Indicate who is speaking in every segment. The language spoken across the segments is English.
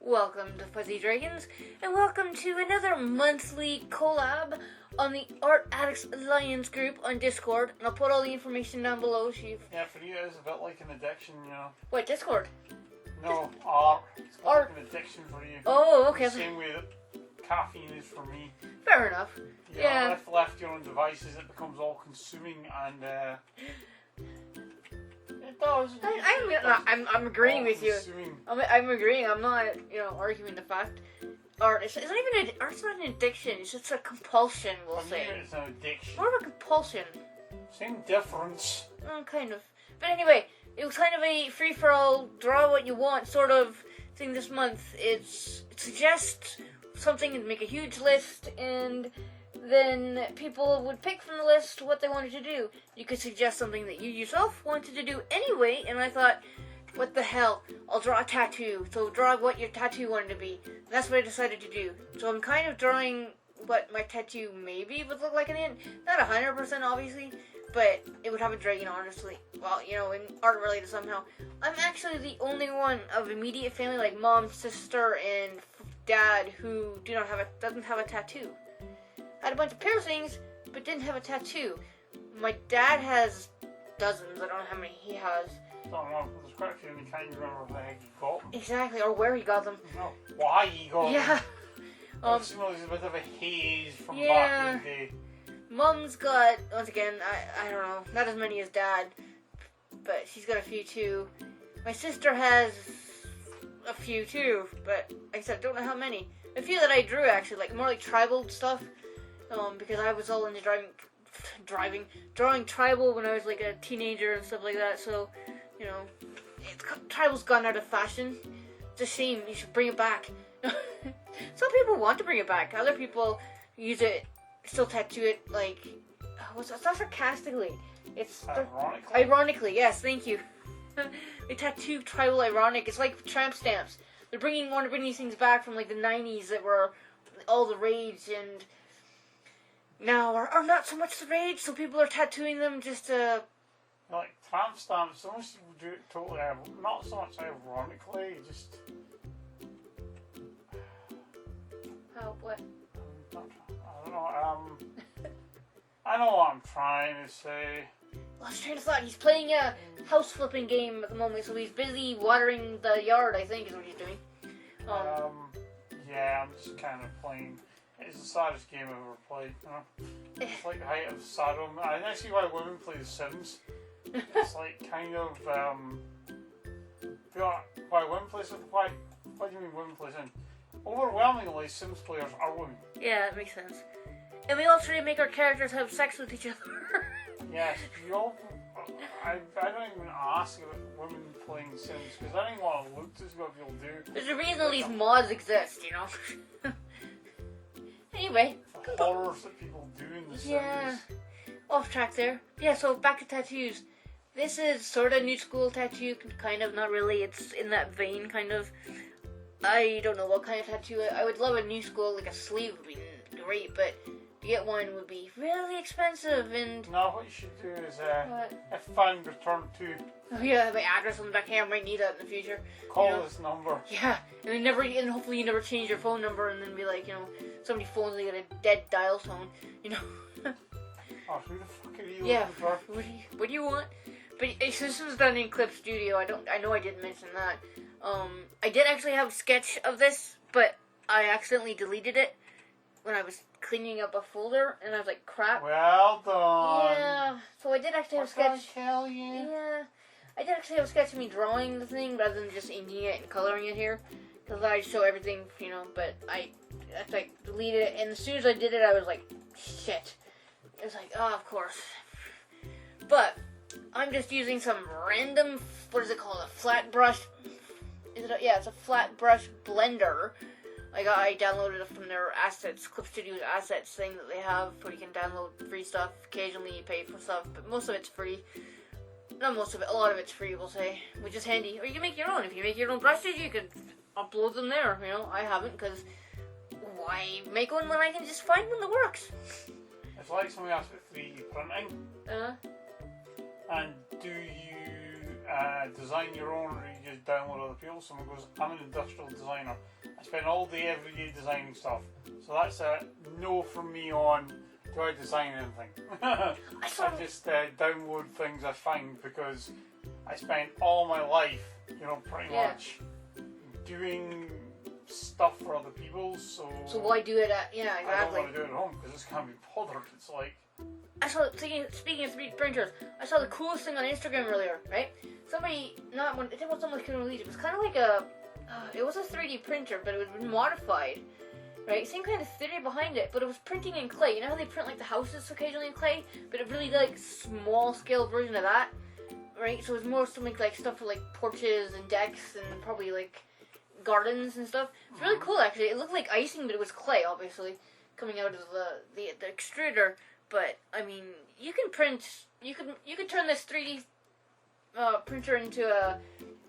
Speaker 1: Welcome to Fuzzy Dragons, and welcome to another monthly collab on the Art Addicts Alliance group on Discord. And I'll put all the information down below. So
Speaker 2: yeah, for you it's a bit like an addiction, you know.
Speaker 1: What, Discord?
Speaker 2: No, art. It's
Speaker 1: Art.
Speaker 2: like an addiction for you.
Speaker 1: Oh, okay.
Speaker 2: The same way that caffeine is for me.
Speaker 1: Fair enough.
Speaker 2: You
Speaker 1: Yeah.
Speaker 2: know, if left your own devices, it becomes all consuming and it does.
Speaker 1: I'm agreeing with you.
Speaker 2: Consuming.
Speaker 1: I'm agreeing. I'm not, arguing the fact. Art, it's not even art's not an addiction. It's just a compulsion, we'll
Speaker 2: For
Speaker 1: say.
Speaker 2: me, it's an addiction.
Speaker 1: More of a compulsion.
Speaker 2: Same difference.
Speaker 1: Kind of. But anyway, it was kind of a free-for-all, draw what you want sort of thing this month. It suggests something and make a huge list, and then people would pick from the list what they wanted to do. You could suggest something that you yourself wanted to do anyway, and I thought, what the hell, I'll draw a tattoo. So draw what your tattoo wanted to be. And that's what I decided to do. So I'm kind of drawing what my tattoo maybe would look like in the end. Not 100% obviously, but it would have a dragon, honestly. Well, and art related somehow. I'm actually the only one of immediate family, like mom, sister, and dad, who doesn't have a tattoo. Had a bunch of piercings, but didn't have a tattoo. My dad has dozens. I don't know how many he has.
Speaker 2: I don't know, there's quite a few and you can't even remember where the heck he got them.
Speaker 1: Exactly, or where he got them.
Speaker 2: No, why he got them.
Speaker 1: Yeah.
Speaker 2: It seems like there's a bit of a haze from
Speaker 1: Yeah.
Speaker 2: back in the day.
Speaker 1: Mom's got, once again, I don't know, not as many as dad, but she's got a few too. My sister has a few too, but like I said, don't know how many. A few that I drew actually, like more like tribal stuff, because I was all into drawing tribal when I was like a teenager and stuff like that. So, tribal's gone out of fashion. It's a shame. You should bring it back. Some people want to bring it back. Other people use it, still tattoo it like, it's not sarcastically. It's ironically. Yes, thank you. They tattoo tribal ironic. It's like tramp stamps. They want to bring these things back from like the 90s that were all the rage, and now are not so much the rage. So people are tattooing them just to.
Speaker 2: Like tramp stamps, so most people do it totally, not so much ironically, just.
Speaker 1: How, what?
Speaker 2: I don't know, I know what I'm trying to say.
Speaker 1: Lost train of thought. He's playing a house flipping game at the moment, so he's busy watering the yard, I think is what he's doing.
Speaker 2: Yeah, I'm just kind of playing. It's the saddest game I've ever played, It's like the height of Saddam. I can see why women play The Sims. It's like kind of, why women play Sims? Why do you mean women play Sims? Overwhelmingly, Sims players are women.
Speaker 1: Yeah, that makes sense. And we all try to make our characters have sex with each other.
Speaker 2: Yes, I don't even ask about women playing Sims, because I don't even want to look to see what people do.
Speaker 1: There's a reason all these mods exist, Anyway.
Speaker 2: The horrors that people do in the Sims.
Speaker 1: Yeah. Off track there. Yeah, so back to tattoos. This is sort of new school tattoo, kind of, not really. It's in that vein, kind of. I don't know what kind of tattoo. I would love a new school, like a sleeve would be great, but to get one would be really expensive, and...
Speaker 2: No, what you should do is, if found, return to...
Speaker 1: Oh yeah, my address on the back. Hey, I might need that in the future.
Speaker 2: Call this number.
Speaker 1: Yeah, and hopefully you never change your phone number, and then be like, somebody phones and they get a dead dial tone,
Speaker 2: Oh, who the fuck are you
Speaker 1: Yeah,
Speaker 2: looking for?
Speaker 1: what do you want? But this was done in Clip Studio. I know I didn't mention that. I did actually have a sketch of this, but I accidentally deleted it when I was cleaning up a folder, and I was like, crap.
Speaker 2: Well done.
Speaker 1: Yeah, so I did actually have a sketch.
Speaker 2: What did I tell you?
Speaker 1: Yeah, I did actually have a sketch of me drawing the thing rather than just inking it and coloring it here, because I show everything, but I deleted it, and as soon as I did it, I was like, shit. It was like, oh, of course. But I'm just using some random, what is it called, a flat brush. Yeah, it's a flat brush blender. I downloaded it from their assets, Clip Studio's assets thing that they have, where you can download free stuff. Occasionally you pay for stuff, but most of it's free. Not most of it, a lot of it's free, we'll say, which is handy. Or you can make your own. If you make your own brushes, you can upload them there. I haven't, because why make one when I can just find one that works?
Speaker 2: It's like somebody asked about 3D printing. And do you design your own or you just download other people's? Someone goes, I'm an industrial designer. I spend all day every day designing stuff. So that's a no from me on do I design anything. I just download things I find because I spent all my life, pretty much doing stuff for other people. So
Speaker 1: why do it at, exactly.
Speaker 2: I don't want to do it at home because it's can't be bothered. It's like,
Speaker 1: I saw, speaking of 3D printers, I saw the coolest thing on Instagram earlier, right? Somebody, I think it was someone couldn't release it. It was kind of like it was a 3D printer, but it was modified, right? Same kind of theory behind it, but it was printing in clay. You know how they print like the houses occasionally in clay? But it really did like small scale version of that, right? So it was more something like stuff for like porches and decks and probably like gardens and stuff. It's really cool actually. It looked like icing, but it was clay, obviously, coming out of the extruder. But I mean, you can print. You could turn this 3D printer into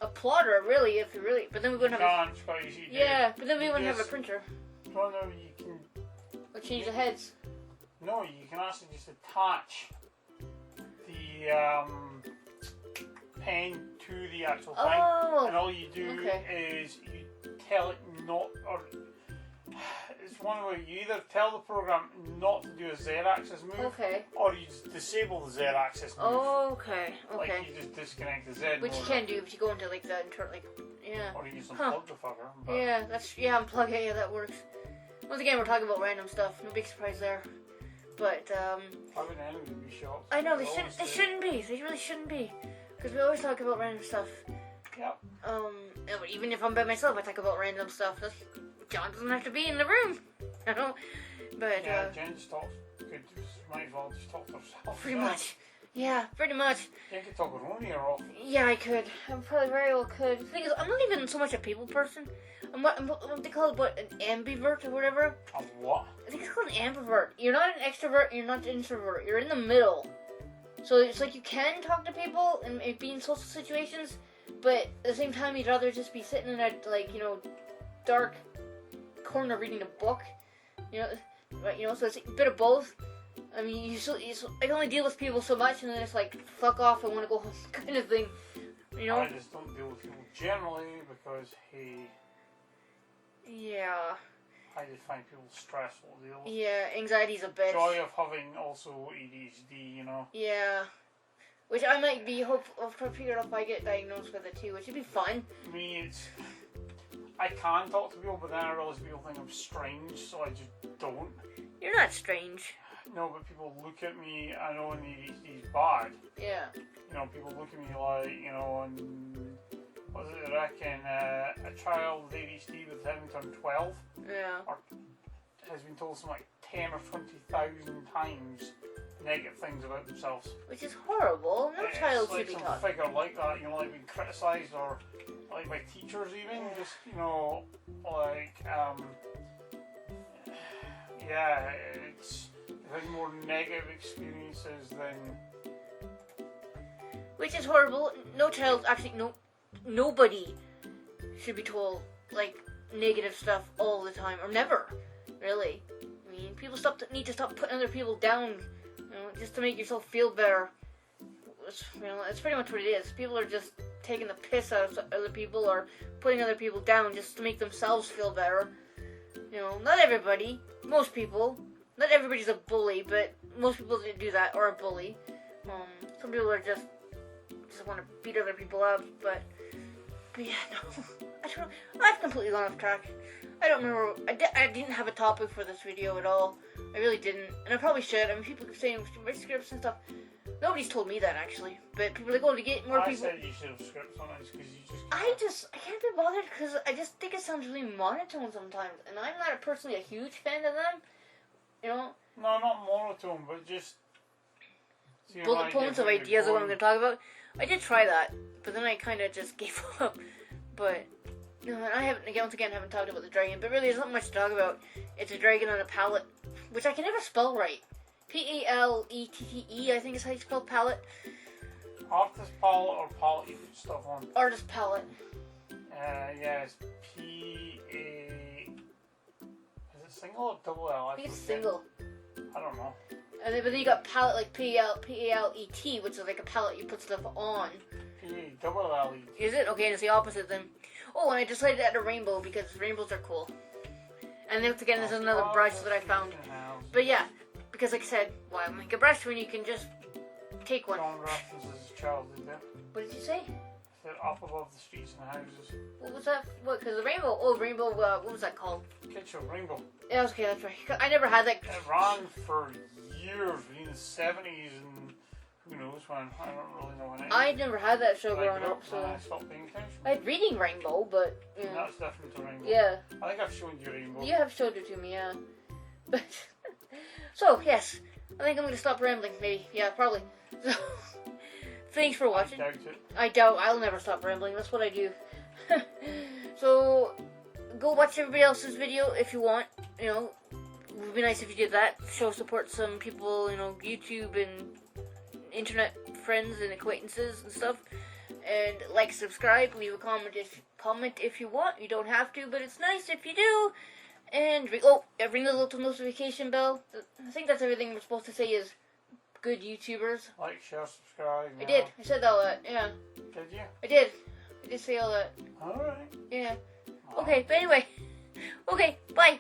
Speaker 1: a plotter, really, if you really. But then we wouldn't have. But then we wouldn't have a printer.
Speaker 2: Well, no, you can.
Speaker 1: Or change the heads.
Speaker 2: No, you can actually just attach the pen to the actual thing, and all you do is you tell it not, or it's one way you either tell the program not to do a Z-axis move, or you just disable the Z-axis move. Like you just disconnect the Z.
Speaker 1: Which you can do if you go into like the internal,
Speaker 2: Or you just unplug the fucker. But
Speaker 1: unplug it. Yeah, that works. Once again, we're talking about random stuff. No big surprise there. But
Speaker 2: why would anyone be shocked?
Speaker 1: I know they shouldn't be. They really shouldn't be. Because we always talk about random stuff.
Speaker 2: Yep.
Speaker 1: Even if I'm by myself, I talk about random stuff. John doesn't have to be in the room. But
Speaker 2: Jen just talks. Might as well just talk to herself.
Speaker 1: Pretty much. Yeah, pretty much.
Speaker 2: You could talk with Ronnie or off.
Speaker 1: Yeah, I could. I probably very well could. The thing is, I'm not even so much a people person. I'm what they call it, an ambivert or whatever.
Speaker 2: A what?
Speaker 1: I think it's called an ambivert. You're not an extrovert, you're not an introvert. You're in the middle. So it's like you can talk to people and be in social situations, but at the same time you'd rather just be sitting in a dark corner reading a book. So it's a bit of both. I mean, I can only deal with people so much, and then it's like, fuck off, I want to go home, kind of thing.
Speaker 2: I just don't deal with people generally because, I just find people stressful to deal with.
Speaker 1: Yeah, anxiety's a bitch.
Speaker 2: Joy of having also ADHD,
Speaker 1: Yeah. Which I might be, I'll figure out if I get diagnosed with it too, which would be fun.
Speaker 2: I can talk to people, but then I realize people think I'm strange, so I just don't.
Speaker 1: You're not strange.
Speaker 2: No, but people look at me, I know when ADHD is bad.
Speaker 1: Yeah.
Speaker 2: People look at me like, and what does it reckon, a child with ADHD with having turned 12 has been told something like 10 or 20,000 times negative things about themselves.
Speaker 1: Which is horrible. No child should be
Speaker 2: some
Speaker 1: taught.
Speaker 2: figure like that, like being criticised or like by teachers even, just, it's had more negative experiences than.
Speaker 1: Which is horrible. No child, actually, nobody should be told negative stuff all the time, or never, really. I mean, people need to stop putting other people down, just to make yourself feel better. It's pretty much what it is. People are just taking the piss out of other people or putting other people down just to make themselves feel better. Not everybody. Most people. Not everybody's a bully, but most people do that, or a bully. Some people are just want to beat other people up, but yeah, no. I don't know. I've completely gone off track. I don't remember. I didn't have a topic for this video at all. I really didn't, and I probably should. I mean, people keep saying write scripts and stuff. Nobody's told me that actually, but people are going to get more people.
Speaker 2: I said you should have scripts sometimes because you just.
Speaker 1: I can't be bothered because I just think it sounds really monotone sometimes, and I'm not personally a huge fan of them.
Speaker 2: No, not monotone, but just.
Speaker 1: Bullet points of ideas of what I'm going to talk about. I did try that, but then I kind of just gave up. But I haven't talked about the dragon. But really, there's not much to talk about. It's a dragon on a palette, which I can never spell right. P-A-L-E-T-T-E, I think is how you spell palette.
Speaker 2: Artist palette or palette you put stuff on?
Speaker 1: Artist palette.
Speaker 2: It's P-A... Is it single or double L?
Speaker 1: I think it's single.
Speaker 2: I don't know.
Speaker 1: But then you got palette like P-A-L-E-T, which is like a palette you put stuff on.
Speaker 2: Yeah, double alley.
Speaker 1: Is it? Okay, it's the opposite then. Oh, and I decided to add a rainbow because rainbows are cool. And then again, there's another brush that I found. But yeah, because like I said, why make a brush when you can just take one?
Speaker 2: John references his childhood there.
Speaker 1: What did you say?
Speaker 2: They're up above the streets and houses.
Speaker 1: What was that? What? Because the rainbow. Oh, rainbow. What was that called?
Speaker 2: Kitchen rainbow.
Speaker 1: Yeah, okay, that's right. I never had that.
Speaker 2: It ran for years, in the 70s and who knows when. I don't really know when it is.
Speaker 1: I never had that show
Speaker 2: I
Speaker 1: growing
Speaker 2: grew
Speaker 1: up, so
Speaker 2: and I stopped paying attention.
Speaker 1: I had Reading Rainbow, but yeah.
Speaker 2: That's different to rainbow.
Speaker 1: Yeah,
Speaker 2: I think I've shown you rainbow.
Speaker 1: you have showed it to me, yeah. But so yes, I think I'm gonna stop rambling. Maybe, yeah, probably. So thanks for watching.
Speaker 2: I doubt it.
Speaker 1: I doubt I'll never stop rambling. That's what I do. So go watch everybody else's video if you want. You know, it would be nice if you did that. Show support some people. You know, YouTube and internet friends and acquaintances and stuff. And like, subscribe, leave a comment if you want. You don't have to, but it's nice if you do. And ring the little notification bell. I think that's everything we're supposed to say is good YouTubers.
Speaker 2: Like, share, subscribe.
Speaker 1: I did. I said all that. Yeah.
Speaker 2: Did you?
Speaker 1: I did. I did say all that.
Speaker 2: Alright.
Speaker 1: Yeah. Okay, but anyway. Okay, bye.